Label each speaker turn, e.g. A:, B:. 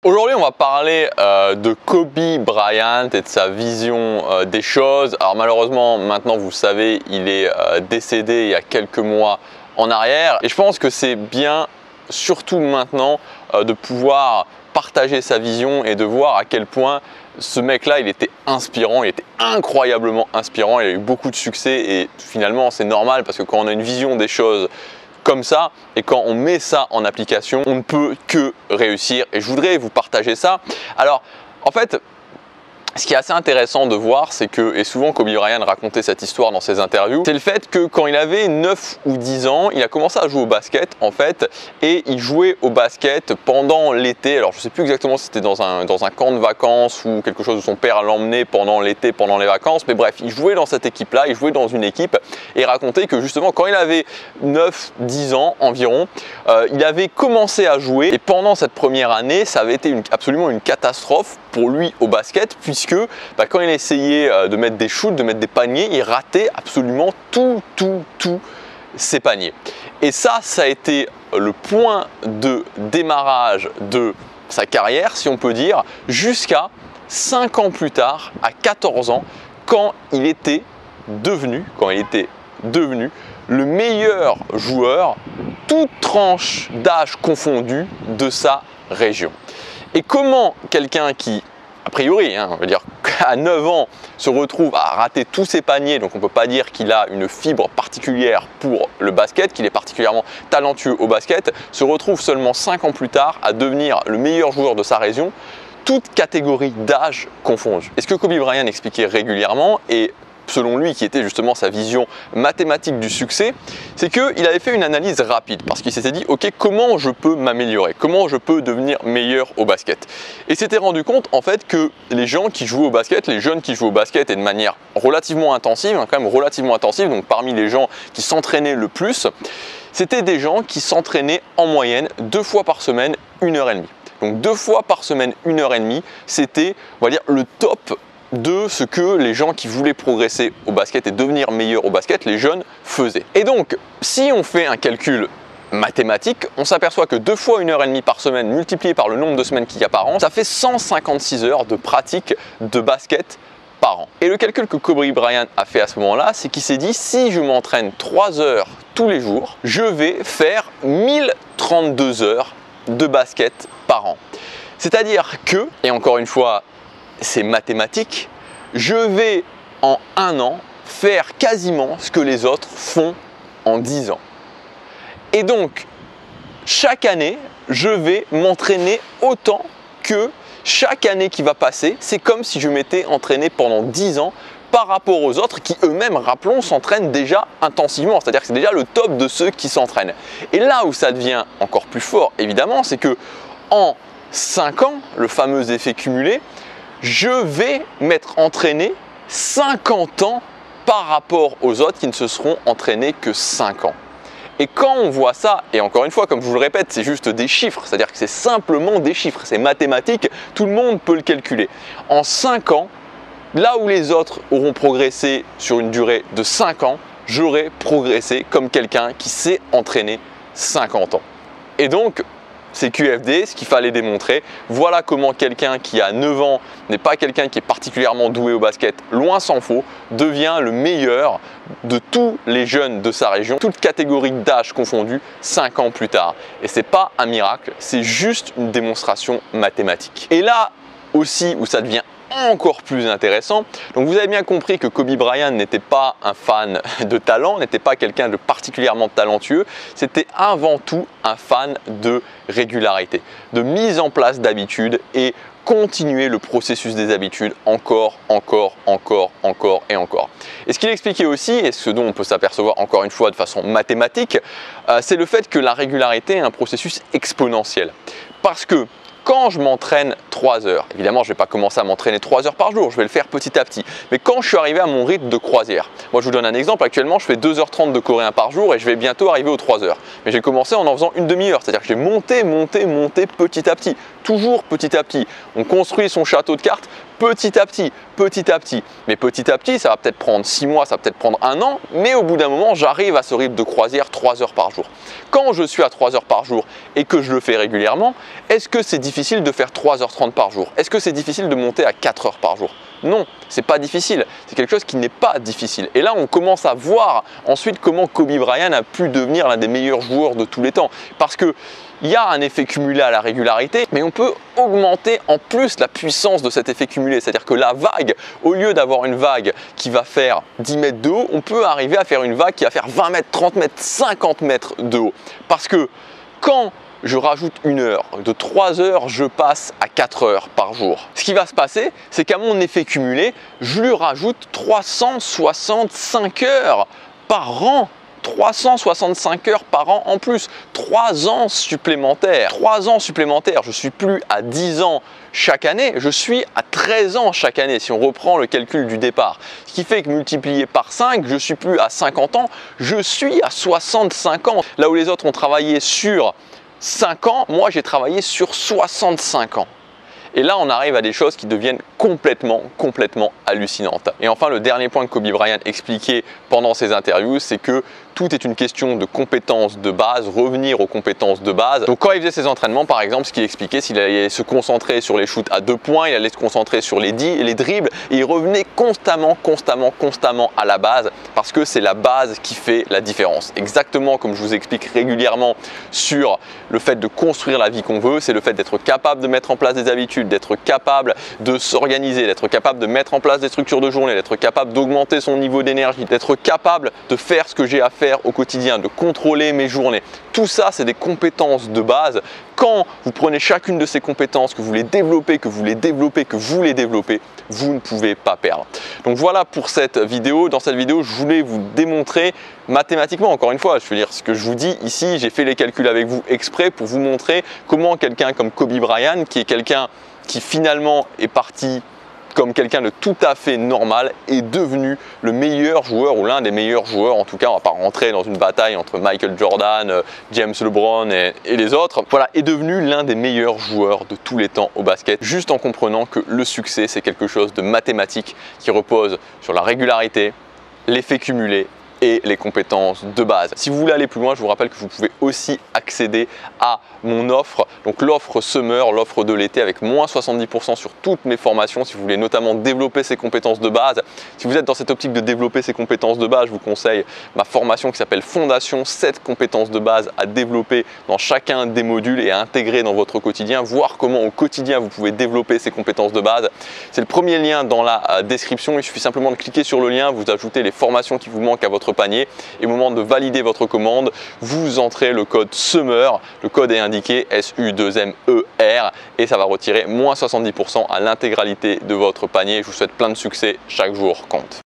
A: Aujourd'hui, on va parler de Kobe Bryant et de sa vision des choses. Alors malheureusement, maintenant vous savez, il est décédé il y a quelques mois en arrière. Et je pense que c'est bien, surtout maintenant, de pouvoir partager sa vision et de voir à quel point ce mec-là, il était inspirant, il était incroyablement inspirant, il a eu beaucoup de succès et finalement c'est normal parce que quand on a une vision des choses comme ça et quand on met ça en application, on ne peut que réussir et je voudrais vous partager ça. Alors en fait, ce qui est assez intéressant de voir, c'est que, et souvent Kobe Bryant racontait cette histoire dans ses interviews, c'est le fait que quand il avait 9 ou 10 ans, il a commencé à jouer au basket en fait, et il jouait au basket pendant l'été. Alors je ne sais plus exactement si c'était dans un camp de vacances ou quelque chose où son père l'emmenait pendant l'été, pendant les vacances, mais bref, il jouait dans cette équipe-là, il jouait dans une équipe, et il racontait que justement quand il avait 9-10 ans environ, il avait commencé à jouer, et pendant cette première année, ça avait été absolument une catastrophe pour lui au basket, puisque quand il essayait de mettre des shoots, de mettre des paniers, il ratait absolument tous ses paniers. Et ça a été le point de démarrage de sa carrière, si on peut dire, jusqu'à 5 ans plus tard, à 14 ans, quand il était devenu le meilleur joueur, toute tranche d'âge confondue, de sa région. Et comment quelqu'un qui, a priori, on veut dire qu'à 9 ans, se retrouve à rater tous ses paniers, donc on ne peut pas dire qu'il a une fibre particulière pour le basket, qu'il est particulièrement talentueux au basket, se retrouve seulement 5 ans plus tard à devenir le meilleur joueur de sa région, toute catégorie d'âge confondue. Et ce que Kobe Bryant expliquait régulièrement, et selon lui, qui était justement sa vision mathématique du succès, c'est qu'il avait fait une analyse rapide parce qu'il s'était dit « Ok, comment je peux m'améliorer? Comment je peux devenir meilleur au basket ?» Et s'était rendu compte en fait que les gens qui jouent au basket, les jeunes qui jouent au basket et de manière relativement intensive, quand même relativement intensive, donc parmi les gens qui s'entraînaient le plus, c'était des gens qui s'entraînaient en moyenne 2 fois par semaine, 1h30. Donc 2 fois par semaine, 1h30, c'était, on va dire, le top de ce que les gens qui voulaient progresser au basket et devenir meilleurs au basket, les jeunes, faisaient. Et donc, si on fait un calcul mathématique, on s'aperçoit que 2 fois 1h30 par semaine multiplié par le nombre de semaines qu'il y a par an, ça fait 156 heures de pratique de basket par an. Et le calcul que Kobe Bryant a fait à ce moment-là, c'est qu'il s'est dit, si je m'entraîne 3 heures tous les jours, je vais faire 1032 heures de basket par an. C'est-à-dire que, et encore une fois, c'est mathématique, je vais en 1 an faire quasiment ce que les autres font en 10 ans. Et donc, chaque année, je vais m'entraîner autant que chaque année qui va passer. C'est comme si je m'étais entraîné pendant 10 ans par rapport aux autres qui eux-mêmes, rappelons, s'entraînent déjà intensivement. C'est-à-dire que c'est déjà le top de ceux qui s'entraînent. Et là où ça devient encore plus fort, évidemment, c'est que en 5 ans, le fameux effet cumulé, je vais m'être entraîné 50 ans par rapport aux autres qui ne se seront entraînés que 5 ans. Et quand on voit ça, et encore une fois, comme je vous le répète, c'est juste des chiffres, c'est-à-dire que c'est simplement des chiffres, c'est mathématique, tout le monde peut le calculer. En 5 ans, là où les autres auront progressé sur une durée de 5 ans, j'aurai progressé comme quelqu'un qui s'est entraîné 50 ans. Et donc, c'est QFD, ce qu'il fallait démontrer. Voilà comment quelqu'un qui a 9 ans n'est pas quelqu'un qui est particulièrement doué au basket, loin s'en faut, devient le meilleur de tous les jeunes de sa région, toutes catégories d'âge confondues, 5 ans plus tard. Et ce n'est pas un miracle, c'est juste une démonstration mathématique. Et là aussi où ça devient encore plus intéressant. Donc vous avez bien compris que Kobe Bryant n'était pas un fan de talent, n'était pas quelqu'un de particulièrement talentueux, c'était avant tout un fan de régularité, de mise en place d'habitudes et continuer le processus des habitudes encore et encore. Et ce qu'il expliquait aussi, et ce dont on peut s'apercevoir encore une fois de façon mathématique, c'est le fait que la régularité est un processus exponentiel. Parce que quand je m'entraîne 3 heures, évidemment je ne vais pas commencer à m'entraîner 3 heures par jour, je vais le faire petit à petit. Mais quand je suis arrivé à mon rythme de croisière, moi je vous donne un exemple, actuellement je fais 2h30 de coréen par jour et je vais bientôt arriver aux 3 heures. Mais j'ai commencé en faisant une demi-heure, c'est-à-dire que j'ai monté petit à petit, toujours petit à petit. On construit son château de cartes petit à petit, petit à petit. Mais petit à petit, ça va peut-être prendre 6 mois, ça va peut-être prendre 1 an, mais au bout d'un moment, j'arrive à ce rythme de croisière 3 heures par jour. Quand je suis à 3 heures par jour et que je le fais régulièrement, est-ce que c'est difficile de faire 3h30 par jour? Est-ce que c'est difficile de monter à 4 heures par jour? Non, c'est pas difficile. C'est quelque chose qui n'est pas difficile. Et là, on commence à voir ensuite comment Kobe Bryant a pu devenir l'un des meilleurs joueurs de tous les temps. Parce que il y a un effet cumulé à la régularité, mais on peut augmenter en plus la puissance de cet effet cumulé. C'est-à-dire que la vague, au lieu d'avoir une vague qui va faire 10 mètres de haut, on peut arriver à faire une vague qui va faire 20 mètres, 30 mètres, 50 mètres de haut. Parce que quand je rajoute 1 heure, de 3 heures, je passe à 4 heures par jour. Ce qui va se passer, c'est qu'à mon effet cumulé, je lui rajoute 365 heures par an. 365 heures par an en plus, 3 ans supplémentaires. 3 ans supplémentaires, je suis plus à 10 ans chaque année, je suis à 13 ans chaque année si on reprend le calcul du départ. Ce qui fait que multiplié par 5, je suis plus à 50 ans, je suis à 65 ans. Là où les autres ont travaillé sur 5 ans, moi j'ai travaillé sur 65 ans. Et là, on arrive à des choses qui deviennent complètement hallucinantes. Et enfin, le dernier point que Kobe Bryant expliquait pendant ses interviews, c'est que tout est une question de compétences de base, revenir aux compétences de base. Donc quand il faisait ses entraînements, par exemple, ce qu'il expliquait, s'il allait se concentrer sur les shoots à 2 points, il allait se concentrer sur les dribbles, et il revenait constamment à la base, parce que c'est la base qui fait la différence. Exactement comme je vous explique régulièrement sur le fait de construire la vie qu'on veut, c'est le fait d'être capable de mettre en place des habitudes, d'être capable de s'organiser, d'être capable de mettre en place des structures de journée, d'être capable d'augmenter son niveau d'énergie, d'être capable de faire ce que j'ai à faire au quotidien, de contrôler mes journées. Tout ça, c'est des compétences de base. Quand vous prenez chacune de ces compétences, que vous les développez, que vous les développez, que vous les développez, vous ne pouvez pas perdre. Donc voilà pour cette vidéo. Dans cette vidéo, je voulais vous démontrer mathématiquement, encore une fois, je veux dire ce que je vous dis ici, j'ai fait les calculs avec vous exprès pour vous montrer comment quelqu'un comme Kobe Bryant, qui est quelqu'un qui finalement est parti comme quelqu'un de tout à fait normal, est devenu le meilleur joueur ou l'un des meilleurs joueurs. En tout cas, on ne va pas rentrer dans une bataille entre Michael Jordan, James LeBron et les autres. Voilà, est devenu l'un des meilleurs joueurs de tous les temps au basket, juste en comprenant que le succès, c'est quelque chose de mathématique qui repose sur la régularité, l'effet cumulé et les compétences de base. Si vous voulez aller plus loin, je vous rappelle que vous pouvez aussi accéder à mon offre, donc l'offre Summer, l'offre de l'été avec moins 70% sur toutes mes formations si vous voulez notamment développer ces compétences de base. Si vous êtes dans cette optique de développer ces compétences de base, je vous conseille ma formation qui s'appelle Fondation, 7 compétences de base à développer dans chacun des modules et à intégrer dans votre quotidien, voir comment au quotidien vous pouvez développer ces compétences de base. C'est le premier lien dans la description, il suffit simplement de cliquer sur le lien, vous ajoutez les formations qui vous manquent à votre panier et au moment de valider votre commande, vous entrez le code SUMMER, le code est indiqué SU2MER et ça va retirer moins 70% à l'intégralité de votre panier. Je vous souhaite plein de succès, chaque jour compte.